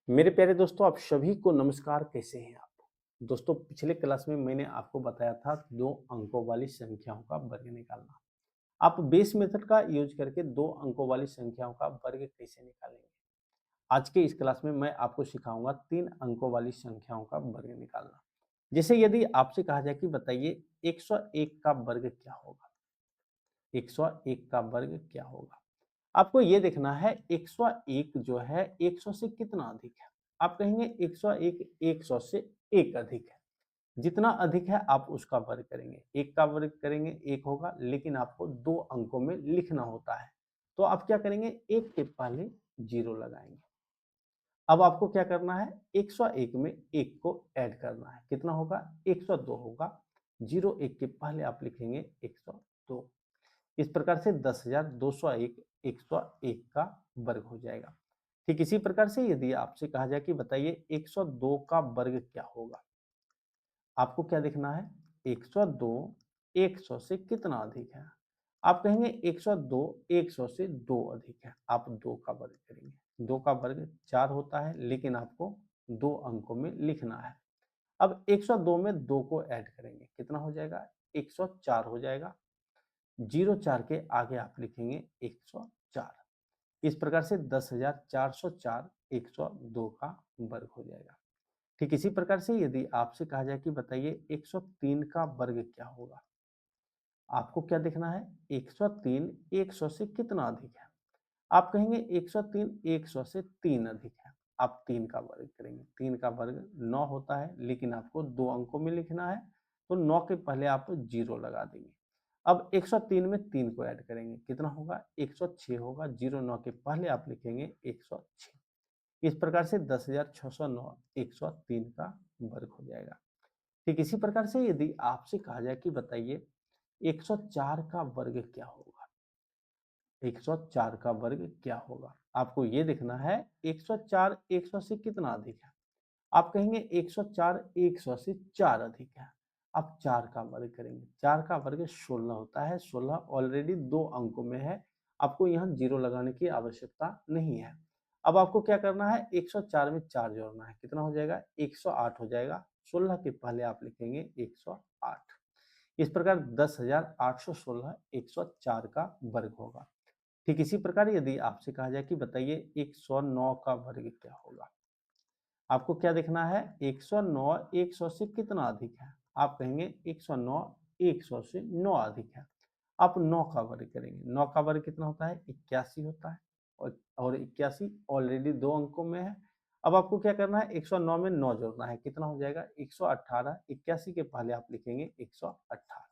मेरे प्यारे दोस्तों, आप सभी को नमस्कार। कैसे हैं आप? दोस्तों, पिछले क्लास में मैंने आपको बताया था 2 अंकों वाली संख्याओं का वर्ग निकालना। आप बेस मेथड का यूज करके 2 अंकों वाली संख्याओं का वर्ग कैसे निकालेंगे? आज के इस क्लास में मैं आपको सिखाऊंगा 3 अंकों वाली संख्याओं का वर्ग निकालना। जैसे यदि आपसे कहा जाए कि बताइए 101 का वर्ग क्या होगा? 101 का वर्ग क्या होगा? आपको ये देखना है 101 जो है 100 से कितना अधिक है। आप कहेंगे 101 100 से 1 अधिक है। जितना अधिक है आप उसका वर्ग करेंगे। 1 का वर्ग करेंगे 1 होगा, लेकिन आपको 2 अंकों में लिखना होता है। तो आप क्या करेंगे, 1 के पहले 0 लगाएंगे। अब आपको क्या करना है, 101 में 1 को ऐड करना है। कितना होगा, 102 होगा। 0 1 के पहले आप लिखेंगे 102। इस प्रकार से 10,201 101 का वर्ग हो जाएगा। ठीक इसी प्रकार से यदि आपसे कहा जाए कि बताइए 102 का वर्ग क्या होगा, आपको क्या देखना है, 102 100 से कितना अधिक है। आप कहेंगे 102 100 से 2 अधिक है। आप 2 का वर्ग करेंगे। 2 का वर्ग 4 होता है, लेकिन आपको 2 अंकों में लिखना है। अब 102 में 2 को ऐड करेंगे, कितना हो जाएगा, 104 हो जाएगा। 04 के आगे आप लिखेंगे 104। इस प्रकार से 10,404 102 का वर्ग हो जाएगा। ठीक इसी प्रकार से यदि आपसे कहा जाए कि बताइए 103 का वर्ग क्या होगा, आपको क्या देखना है, 103 100 से कितना अधिक है। आप कहेंगे 103 100 से 3 अधिक है। आप 3 का वर्ग करेंगे। 3 का वर्ग 9 होता है, लेकिन आपको 2 अंकों में लिखना है, तो 9 के पहले आप 0 लगा देंगे। अब 103 में 3 को ऐड करेंगे, कितना होगा, 106 होगा। 0 9 के पहले आप लिखेंगे 106। इस प्रकार से 10,609 103 का वर्ग हो जाएगा। ठीक इसी प्रकार से यदि आपसे कहा जाए कि बताइए 104 का वर्ग क्या होगा, 104 का वर्ग क्या होगा, आपको ये देखना है 104 100 से कितना अधिक है। आप कहेंगे 104 100 से 4 अधिक है। आप 4 का वर्ग करेंगे। 4 का वर्ग 16 होता है। 16 ऑलरेडी 2 अंकों में है। आपको यहाँ 0 लगाने की आवश्यकता नहीं है। अब आपको क्या करना है, 104 में 4 जोड़ना है। कितना हो जाएगा, 108 हो जाएगा। 16 के पहले आप लिखेंगे 108। इस प्रकार 10,816 104 का वर्ग होगा। ठीक इसी प्रकार यदि आपसे कहा जाए कि बताइए 109 का वर्ग क्या होगा, आपको क्या देखना है, 109 100 से कितना अधिक है। आप कहेंगे 109 100 से 9 अधिक है। आप 9 का वर्ग करेंगे। 9 का वर्ग कितना होता है, 81 होता है। और 81 ऑलरेडी 2 अंकों में है। अब आपको क्या करना है, 109 में 9 जोड़ना है। कितना हो जाएगा, 118। 81 के पहले आप लिखेंगे 118।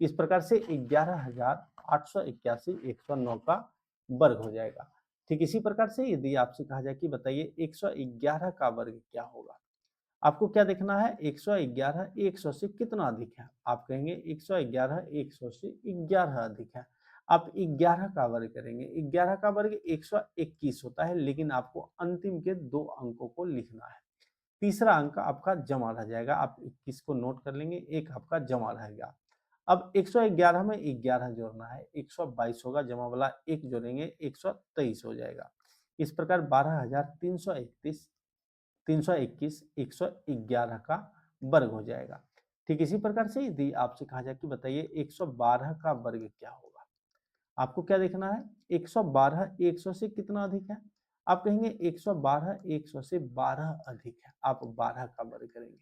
इस प्रकार से 11,881 109 का वर्ग हो जाएगा। ठीक इसी प्रकार से यदि आपसे कहा जाए कि बताइए 111 का वर्ग क्या होगा, आपको क्या देखना है, 111 100 से कितना अधिक है। आप कहेंगे 111 100 से 11 अधिक है। आप 11 का वर्ग करेंगे। 11 का वर्ग 121 होता है, लेकिन आपको अंतिम के 2 अंकों को लिखना है। तीसरा अंक आपका जमा रह जाएगा। आप 21 को नोट कर लेंगे, एक आपका जमा रहेगा। अब 111 में 11 जोड़ना है, 122 होगा। जमा वाला 1 जोड़ेंगे, 123 हो जाएगा। इस प्रकार 12,331 321 111 का वर्ग हो जाएगा। ठीक इसी प्रकार से यदि आपसे कहा जाए कि बताइए 112 का वर्ग क्या होगा, आपको क्या देखना है, 112 100 से कितना अधिक है। आप कहेंगे 112 100 से 12 अधिक है। आप 12 का वर्ग करेंगे।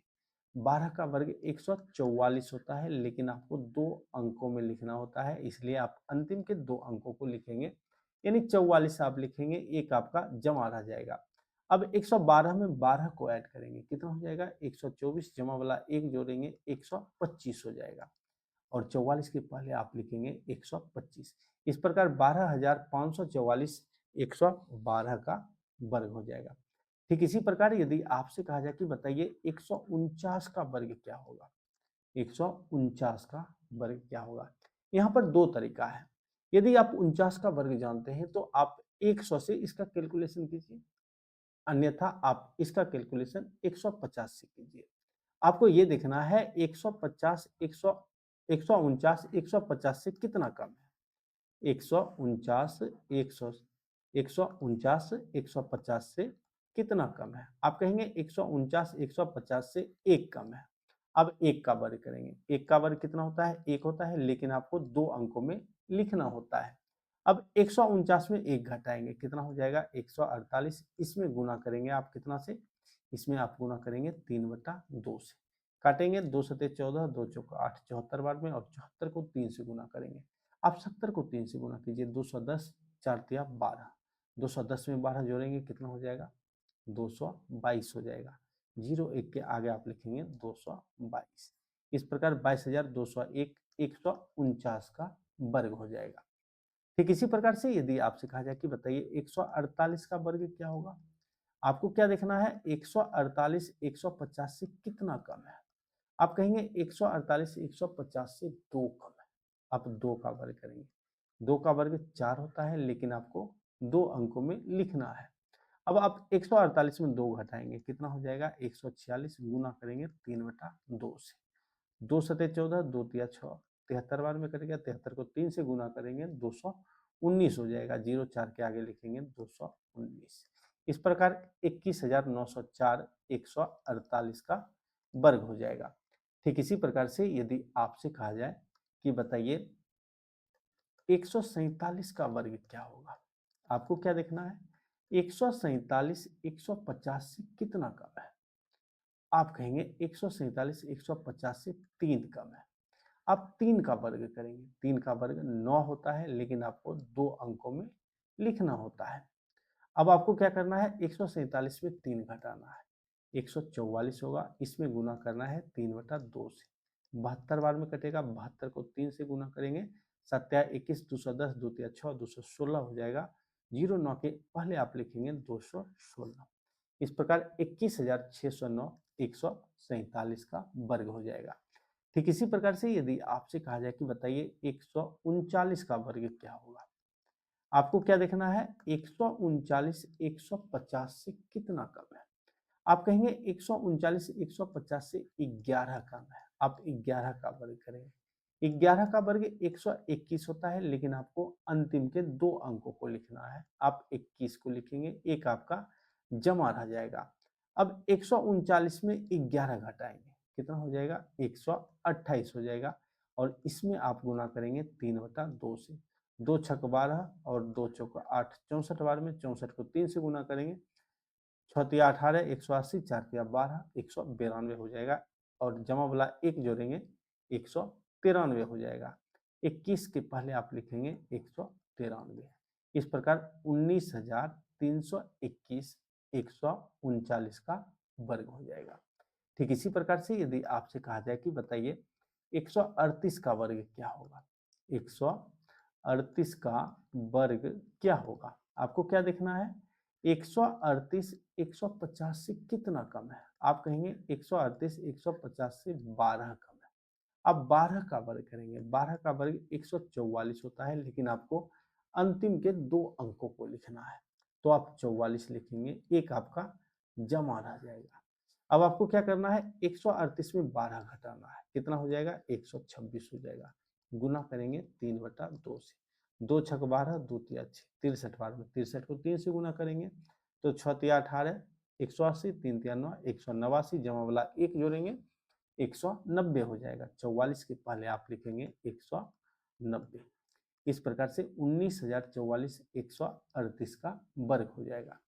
12 का वर्ग 144 होता है, लेकिन आपको 2 अंकों में लिखना होता है, इसलिए आप अंतिम के 2 अंकों को लिखेंगे। यानी 44 आप लिखेंगे, एक आपका जमा रह जाएगा। अब 112 में 12 को ऐड करेंगे, कितना हो जाएगा, 124। जमा वाला 1 जोड़ेंगे, 125 हो जाएगा। और 44 के पहले आप लिखेंगे 125। इस प्रकार 12,544 112 का वर्ग हो जाएगा। ठीक इसी प्रकार यदि आपसे कहा जाए कि बताइए 149 का वर्ग क्या होगा, 149 का वर्ग क्या होगा, यहाँ पर 2 तरीका है। यदि आप 49 का वर्ग जानते हैं तो आप 100 से इसका कैलकुलेशन कीजिए, अन्यथा आप इसका कैलकुलेशन 150 से कीजिए। आपको ये देखना है 150 100 149 150 से कितना कम है। 149 100 149 150 से कितना कम है? आप कहेंगे 149 150 से 1 कम है। अब 1 का वर्ग करेंगे। 1 का वर्ग कितना होता है? 1 होता है, लेकिन आपको 2 अंकों में लिखना होता है। अब 149 में 1 घटाएंगे, कितना हो जाएगा? 148। इसमें गुना करेंगे आप कितना से? इसमें आप गुना करेंगे 3/2 से। काटेंगे, 2 सते 14, 2 चौक 8, 74 बार में, और 74 को 3 से गुना करेंगे। आप 70 को 3 से गुना कीजिए, 210, 4 तिया 12, 210 में 12 जोड़ेंगे, कितना हो जाएगा? 222 हो जाएगा। 01 के आगे आप लिखेंगे 222। इस प्रकार 22,201 149 का वर्ग हो जाएगा। ठीक इसी प्रकार से यदि आपसे कहा जाए कि बताइए 148 का वर्ग क्या होगा, आपको क्या देखना है? 148 150 से कितना कम है? आप कहेंगे 148 150 से 2 कम है। आप 2 का वर्ग करेंगे। 2 का वर्ग 4 होता है, लेकिन आपको 2 अंकों में लिखना है। अब आप 148 में 2 घटाएंगे, कितना हो जाएगा? 146, गुना करेंगे 3/2 से। 2 सते 14, 2 तिया 6, 73 बार में कटेगा, 73 को 3 से गुना करेंगे, 219 हो जाएगा। 04 के आगे लिखेंगे 219। इस प्रकार 21,904 148 का वर्ग हो जाएगा। ठीक इसी प्रकार से यदि आपसे कहा जाए कि बताइए 147 का वर्ग क्या होगा, आपको क्या देखना है? 147 150 से कितना कम है? आप कहेंगे 147 150 से 3 कम है। आप 3 का वर्ग करेंगे। 3 का वर्ग 9 होता है, लेकिन आपको 2 अंकों में लिखना होता है। अब आपको क्या करना है? 147 में 3 घटाना है, 144 होगा। इसमें गुना करना है 3/2 से। 72 बार में कटेगा, 72 को 3 से गुना करेंगे, 7 21, 210, 2 तिया 6, 216 हो जाएगा। 09 के पहले आप लिखेंगे 216। इस प्रकार 21,609 147 का वर्ग हो जाएगा। ठीक इसी प्रकार से यदि आपसे कहा जाए कि बताइए 139 का वर्ग क्या होगा, आपको क्या देखना है? 139 150 से कितना कम है? आप कहेंगे 139 150 से 11 कम है। आप 11 का वर्ग करेंगे। 11 का वर्ग 121 होता है, लेकिन आपको अंतिम के 2 अंकों को लिखना है। आप 21 को लिखेंगे, एक आपका जमा रह जाएगा। अब 139 में 11 घटाएंगे, कितना हो जाएगा? 128 हो जाएगा, और इसमें आप गुना करेंगे 3/2 से। 2 छक 12 और 2 चौक 8, 64 बार में, 64 को 3 से गुना करेंगे, 6 तिया 18, 180, 4 तिया 12, 192 हो जाएगा, और जमा वाला 1 जोड़ेंगे, 193 हो जाएगा। 21 के पहले आप लिखेंगे 193। इस प्रकार 19,321 139 का वर्ग हो जाएगा। ठीक इसी प्रकार से यदि आपसे कहा जाए कि बताइए 138 का वर्ग क्या होगा, 138 का वर्ग क्या होगा, आपको क्या देखना है? 138 150 से कितना कम है? आप कहेंगे 138 150 से 12 कम है। आप 12 का वर्ग करेंगे। 12 का वर्ग 144 होता है, लेकिन आपको अंतिम के 2 अंकों को लिखना है, तो आप 44 लिखेंगे, एक आपका जमा रह जाएगा। अब आपको क्या करना है? 138 में 12 घटाना है, कितना हो जाएगा? 126 हो जाएगा। गुना करेंगे 3/2 से। 2 छक 12, 2 तिया 6, 63 बार में, 63 को 3 से गुना करेंगे, तो 6 तिया 18, 180, 3 तिया 9, 189, जमा वाला 1 जोड़ेंगे, 190 हो जाएगा। 44 के पहले आप लिखेंगे 190। इस प्रकार से 19,044 138 का वर्ग हो जाएगा।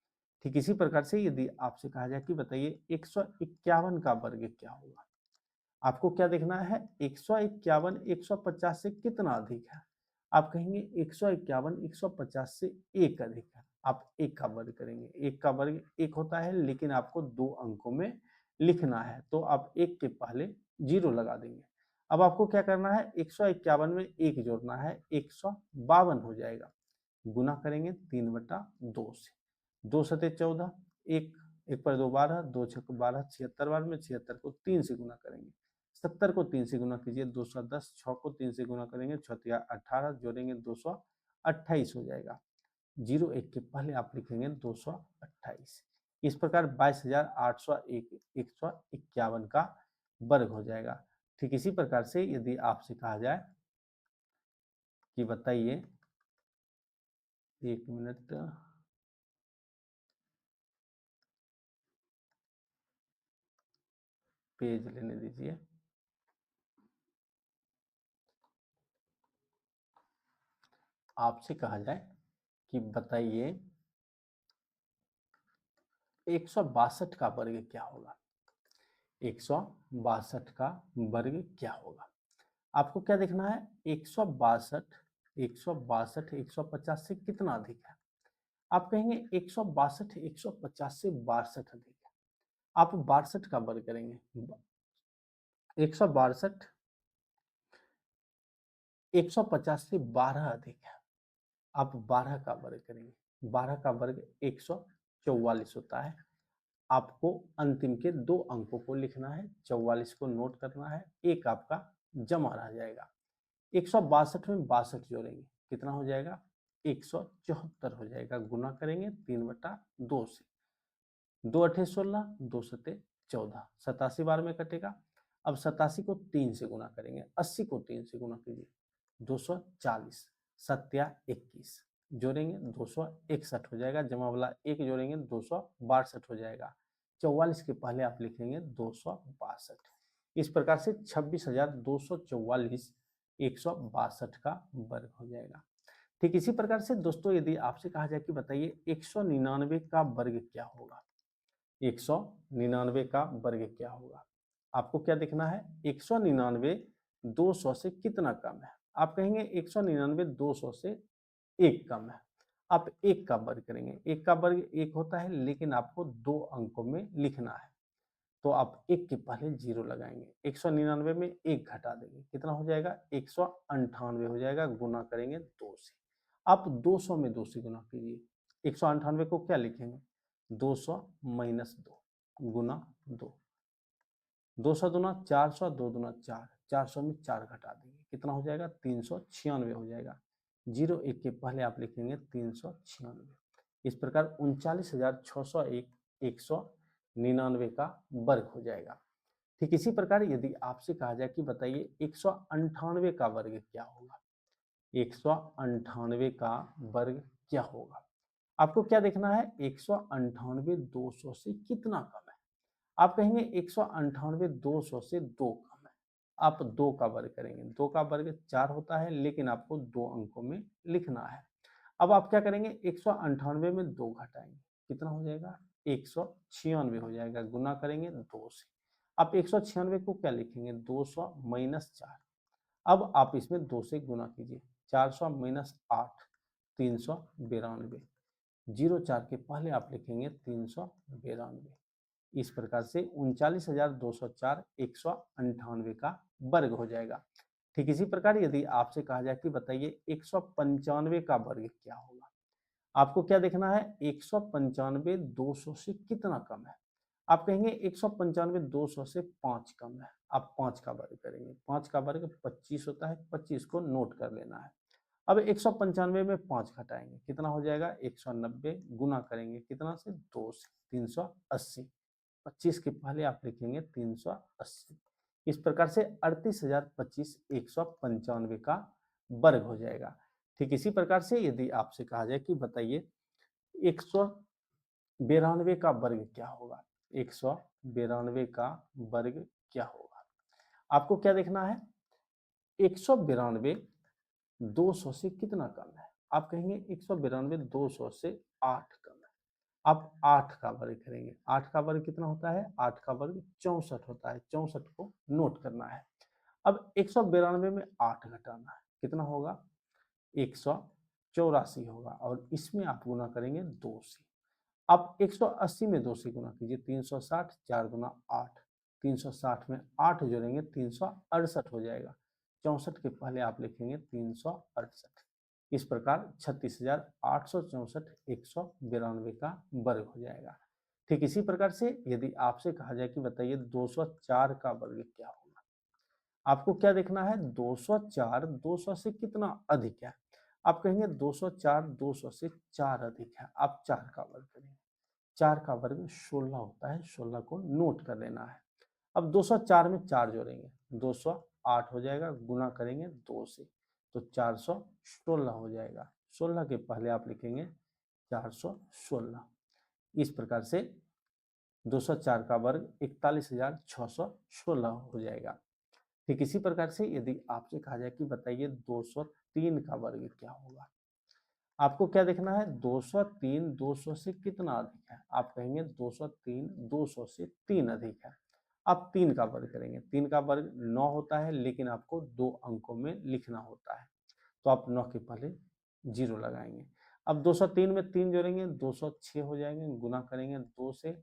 ठीक इसी प्रकार से यदि आपसे कहा जाए कि बताइए 151 का वर्ग क्या होगा, आपको क्या देखना है? 151 150 से कितना अधिक है? आप कहेंगे 151 150 से 1 अधिक है। आप 1 का वर्ग करेंगे। 1 का वर्ग 1 होता है, लेकिन आपको 2 अंकों में लिखना है, तो आप 1 के पहले 0 लगा देंगे। अब आपको क्या करना है? 151 में 1 जोड़ना है, 152 हो जाएगा। गुना करेंगे 3/2 से। 2 सते 14, 1 1 पर 2 12, 2 छक 12, 76 बार में, 76 को 3 से गुना करेंगे, 70 को 3 से गुना कीजिए, 210, 6 को 3 से गुना करेंगे, 6 तिया 18, जोड़ेंगे 228 हो जाएगा। 01 के पहले आप लिखेंगे 228। इस प्रकार 22,801 151 का वर्ग हो जाएगा। ठीक इसी प्रकार से यदि आपसे कहा जाए कि बताइए, 1 मिनट, पेज लेने दीजिए। आपसे कहा जाए कि बताइए 162 का वर्ग क्या होगा। 162 का वर्ग क्या होगा। आपको क्या देखना है, 162 162 150 से कितना अधिक है। आप कहेंगे 162 150 से 62 अधिक है। आप 62 का वर्ग करेंगे, 162 150 से 12 अधिक है। आप 12 का वर्ग करेंगे, 12 का वर्ग 144 होता है। आपको अंतिम के 2 अंकों को लिखना है, 44 को नोट करना है, एक आपका जमा रह जाएगा। 162 में 62 जोड़ेंगे, कितना हो जाएगा, 174 हो जाएगा। गुना करेंगे 3/2 से, 2 अठे 16, 2 सते 14, 87 बार में कटेगा। अब 87 को 3 से गुना करेंगे, 80 को 3 से गुना कीजिए, 240, सत्या 21 जोड़ेंगे 261 हो जाएगा। जमा वाला 1 जोड़ेंगे 262 हो जाएगा। 44 के पहले आप लिखेंगे 262। इस प्रकार से 26,244 162 का वर्ग हो जाएगा। ठीक इसी प्रकार से दोस्तों यदि आपसे कहा जाए कि बताइए 199 का वर्ग क्या होगा। 199 का वर्ग क्या होगा। आपको क्या देखना है, 199 200 से कितना कम है। आप कहेंगे 199 200 से 1 कम है। आप 1 का वर्ग करेंगे, 1 का वर्ग 1 होता है, लेकिन आपको 2 अंकों में लिखना है, तो आप 1 के पहले 0 लगाएंगे। 199 में 1 घटा देंगे, कितना हो जाएगा, 198 हो जाएगा। गुना करेंगे 2 से। आप 200 में 2 से गुना कीजिए। 198 को क्या लिखेंगे, 200 माइनस 2 गुना 2, 200 दूना 400, 2 दूना 4, 400 में 4 घटा देंगे, कितना हो जाएगा, 396 हो जाएगा। 0 1 के पहले आप लिखेंगे 396। इस प्रकार 39,601 199 का वर्ग हो जाएगा। ठीक इसी प्रकार यदि आपसे कहा जाए कि बताइए 198 का वर्ग क्या होगा। 198 का वर्ग क्या होगा। आपको क्या देखना है, 198 200 से कितना कम है। आप कहेंगे 198 200 से 2 कम है। आप 2 का वर्ग करेंगे, 2 का वर्ग 4 होता है, लेकिन आपको 2 अंकों में लिखना है। अब आप क्या करेंगे, 198 में 2 घटाएंगे, कितना हो जाएगा, 196 हो जाएगा। गुना करेंगे 2 से। आप 196 को क्या लिखेंगे, 200 माइनस 4। अब आप इसमें 2 से गुना कीजिए, 400 माइनस 8, 392। 04 के पहले आप लिखेंगे 392। इस प्रकार से 39,204 198 का वर्ग हो जाएगा। ठीक इसी प्रकार यदि आपसे कहा जाए कि बताइए 195 का वर्ग क्या होगा। आपको क्या देखना है, 195 200 से कितना कम है। आप कहेंगे 195 200 से 5 कम है। आप 5 का वर्ग करेंगे, 5 का वर्ग 25 होता है, 25 को नोट कर लेना है। अब 195 में 5 घटाएंगे, कितना हो जाएगा, 190। गुना करेंगे कितना से, 2 से, 380। 25 के पहले आप लिखेंगे 380। इस प्रकार से 38,025 195 का वर्ग हो जाएगा। ठीक इसी प्रकार से यदि आपसे कहा जाए कि बताइए 192 का वर्ग क्या होगा। 192 का वर्ग क्या होगा। आपको क्या देखना है, 192 200 से कितना कम है। आप कहेंगे 192 200 से 8 कम है। आप 8 का वर्ग करेंगे, 8 का वर्ग कितना होता है, 8 का वर्ग 64 होता है। 64 को नोट करना है। अब 192 में 8 घटाना है, कितना होगा, 184 होगा, और इसमें आप गुना करेंगे 2 से। आप 180 में 2 से गुना कीजिए, 360, 4 गुना 8, 360 में 8 जोड़ेंगे 368 हो जाएगा। 64 के पहले आप लिखेंगे 368। इस प्रकार 36,864 192 का वर्ग हो जाएगा। ठीक इसी प्रकार से यदि आपसे कहा जाए कि बताइए 204 का वर्ग क्या होगा। आपको क्या देखना है, 204 200 से कितना अधिक है। आप कहेंगे 204 200 से 4 अधिक है। आप 4 का वर्ग करेंगे, 4 का वर्ग 16 होता है, 16 को नोट कर लेना है। अब 204 में 4 जोड़ेंगे, 208 हो जाएगा। गुना करेंगे 2 से, तो 416 हो जाएगा। 16 के पहले आप लिखेंगे 416। इस प्रकार से 204 का वर्ग 41,616 हो जाएगा। ठीक इसी प्रकार से यदि आपसे कहा जाए कि बताइए 203 का वर्ग क्या होगा, आपको क्या देखना है, 203 200 से कितना अधिक है। आप कहेंगे 203 200 से 3 अधिक है। आप 3 का वर्ग करेंगे, 3 का वर्ग 9 होता है, लेकिन आपको 2 अंकों में लिखना होता है, तो आप 9 के पहले 0 लगाएंगे। अब 203 में 3 जोड़ेंगे 206 हो जाएंगे, गुना करेंगे 2 से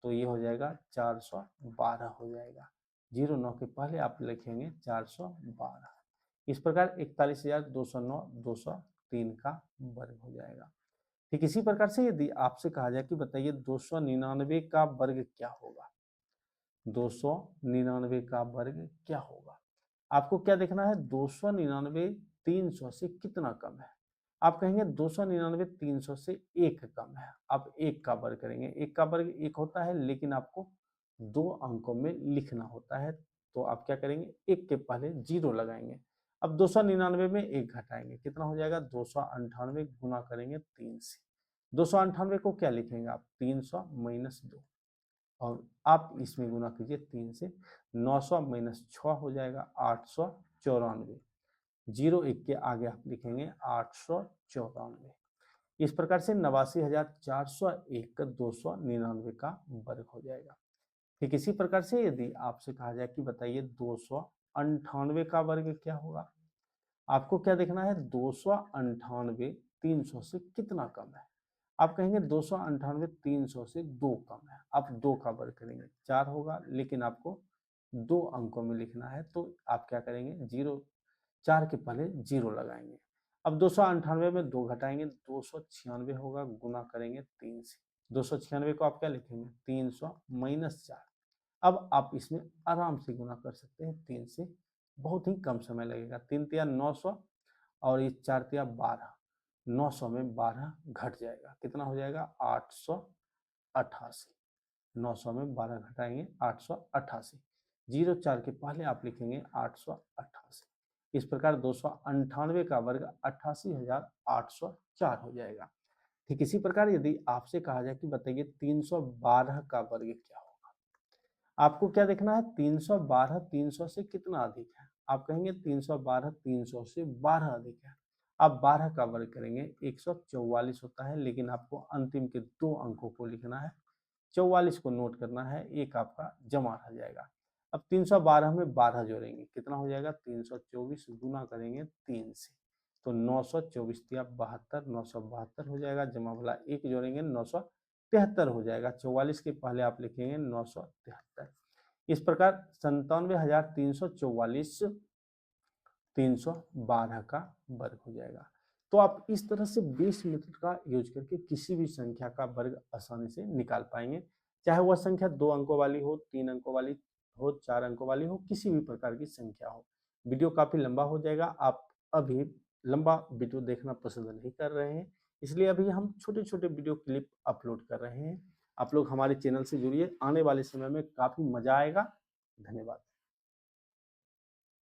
तो ये हो जाएगा 412 हो जाएगा। 09 के पहले आप लिखेंगे 412। इस प्रकार 41,209 203 का वर्ग हो जाएगा। ठीक इसी प्रकार से यदि आपसे कहा जाए कि बताइए 299 का वर्ग क्या होगा, 299 का वर्ग क्या होगा, आपको क्या देखना है, 299 300 से कितना कम है। आप कहेंगे 299 300 से 1 कम है। आप 1 का वर्ग करेंगे, 1 का वर्ग 1 होता है, लेकिन आपको 2 अंकों में लिखना होता है, तो आप क्या करेंगे, 1 के पहले 0 लगाएंगे। अब 299 में 1 घटाएंगे, कितना हो जाएगा, 298 गुना करेंगे 3 से। 298 को क्या लिखेंगे आप, 300 माइनस 2, और आप इसमें गुना कीजिए 3 से, 900 माइनस 6 हो जाएगा 894। 01 के आगे आप लिखेंगे 894। इस प्रकार से 89,401 299 का वर्ग हो जाएगा। ठीक इसी प्रकार से यदि आपसे कहा जाए कि बताइए 298 का वर्ग क्या होगा, आपको क्या देखना है, 298 300 से कितना कम है। आप कहेंगे 298 300 से 2 कम है। आप 2 का वर्ग करेंगे, 4 होगा, लेकिन आपको 2 अंकों में लिखना है, तो आप क्या करेंगे, 4 के पहले 0 लगाएंगे। अब 298 में 2 घटाएंगे, 296 होगा, गुना करेंगे 3 से। 296 को आप क्या लिखेंगे, 300 माइनस 4। अब आप इसमें आराम से गुना कर सकते हैं 3 से, बहुत ही कम समय लगेगा। 3 तिया 900 और ये 4 तिया 12, 900 में 12 घट जाएगा, कितना हो जाएगा, 888। 900 में 12 घटाएंगे 888। 04 के पहले आप लिखेंगे 888। इस प्रकार 298 का वर्ग 88,804 हो जाएगा। ठीक इसी प्रकार यदि आपसे कहा जाए कि बताइए 312 का वर्ग क्या होगा, आपको क्या देखना है, 312 300 से कितना अधिक है। आप कहेंगे 312 300 से 12 अधिक है। आप 12 का वर्ग करेंगे, 144 होता है, लेकिन आपको अंतिम के 2 अंकों को लिखना है, 44 को नोट करना है, एक आपका जमा रह जाएगा। अब 312 में 12 जोड़ेंगे, कितना हो जाएगा, 324 गुना करेंगे 3 से, तो 924 तिया 72, 972 हो जाएगा, जमा वाला 1 जोड़ेंगे 973 हो जाएगा। 44 के पहले आप लिखेंगे 973। इस प्रकार 97,344 312 का वर्ग हो जाएगा। तो आप इस तरह से बेस मेथड का यूज करके किसी भी संख्या का वर्ग आसानी से निकाल पाएंगे, चाहे वह संख्या 2 अंकों वाली हो, 3 अंकों वाली हो, 4 अंकों वाली हो, किसी भी प्रकार की संख्या हो। वीडियो काफी लंबा हो जाएगा, आप अभी लंबा वीडियो देखना पसंद नहीं कर रहे हैं, इसलिए अभी हम छोटे छोटे वीडियो क्लिप अपलोड कर रहे हैं। आप लोग हमारे चैनल से जुड़िए, आने वाले समय में काफी मजा आएगा। धन्यवाद।